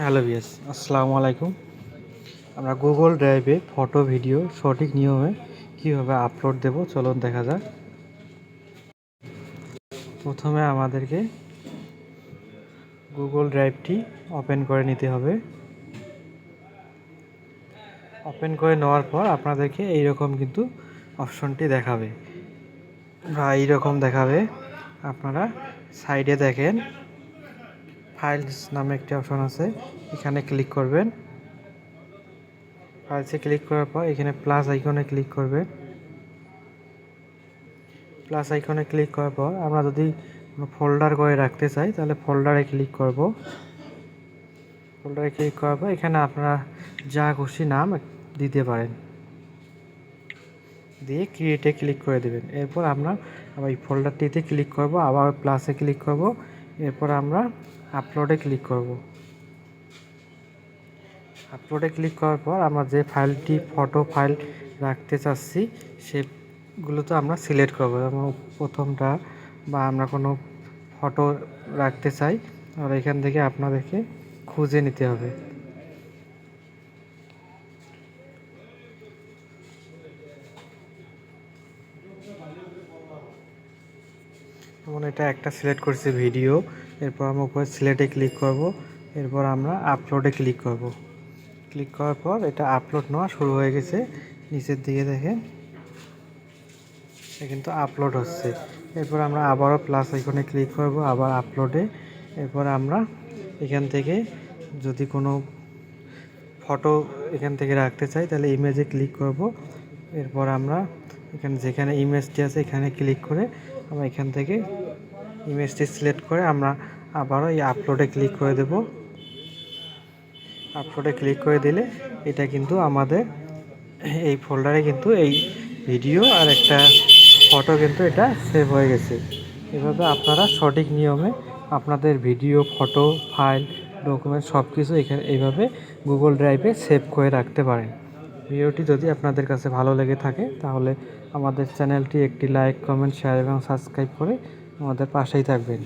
Hello viewers, আসসালামু আলাইকুম। আমরা গুগল ড্রাইভে ফটো ভিডিও সঠিক নিয়মে কীভাবে আপলোড দেব চলুন দেখা যাক। প্রথমে আমাদেরকে গুগল ড্রাইভটি ওপেন করে নিতে হবে। ওপেন করে নেওয়ার পর আপনাদেরকে এইরকম কিন্তু অপশনটি দেখাবে বা এইরকম দেখাবে। আপনারা সাইডে দেখেন ফাইলস নামে একটি অপশন আছে, এখানে ক্লিক করবেন। ফাইলসে ক্লিক করার পর এখানে প্লাস আইকনে ক্লিক করবেন। প্লাস আইকনে ক্লিক করার পর আমরা যদি কোনো ফোল্ডার করে রাখতে চাই তাহলে ফোল্ডারে ক্লিক করব। ফোল্ডারে ক্লিক করার পর এখানে আপনারা যা খুশি নাম দিতে পারেন, দিয়ে ক্রিয়েটে ক্লিক করে দেবেন। এরপর আমরা আবার এই ফোল্ডারটিতে ক্লিক করব, আবার প্লাসে ক্লিক করব, এরপর আমরা আপলোডে ক্লিক করব। আপলোডে ক্লিক করার পর আমরা যে ফাইলটি ফটো ফাইল রাখতে চাচ্ছি সেগুলো তো আমরা সিলেক্ট করবো। যেমন প্রথমটা বা আমরা কোনো ফটো রাখতে চাই, আর এখান থেকে আপনাদেরকে খুঁজে নিতে হবে। যেমন এটা একটা সিলেক্ট করছি ভিডিও, এরপর আমরা উপরে সিলেক্টে ক্লিক করব, এরপর আমরা আপলোডে ক্লিক করব। ক্লিক করার পর এটা আপলোড নেওয়া শুরু হয়ে গেছে। নিচের দিকে দেখেন এটা কিন্তু আপলোড হচ্ছে। এরপর আমরা আবারও প্লাস আইকনে ক্লিক করব, আবার আপলোডে। এরপর আমরা এখান থেকে যদি কোনো ফটো এখান থেকে রাখতে চাই তাহলে ইমেজে ক্লিক করব। এরপর আমরা এখানে যেখানে ইমেজটি আছে এখানে ক্লিক করে আমরা এখান থেকে ইমেজটি সিলেক্ট করে আমরা আবারও এই আপলোডে ক্লিক করে দেব। আপলোডে ক্লিক করে দিলে এটা কিন্তু আমাদের এই ফোল্ডারে কিন্তু এই ভিডিও আর একটা ফটো কিন্তু এটা সেভ হয়ে গেছে। এভাবে আপনারা সঠিক নিয়মে আপনাদের ভিডিও, ফটো, ফাইল, ডকুমেন্ট সব কিছু এখানে এইভাবে গুগল ড্রাইভে সেভ করে রাখতে পারেন। ভিডিওটি যদি আপনাদের কাছে ভালো লেগে থাকে তাহলে আমাদের চ্যানেলটি একটি লাইক, কমেন্ট, শেয়ার এবং সাবস্ক্রাইব করে আমাদের পাশেই থাকবেন।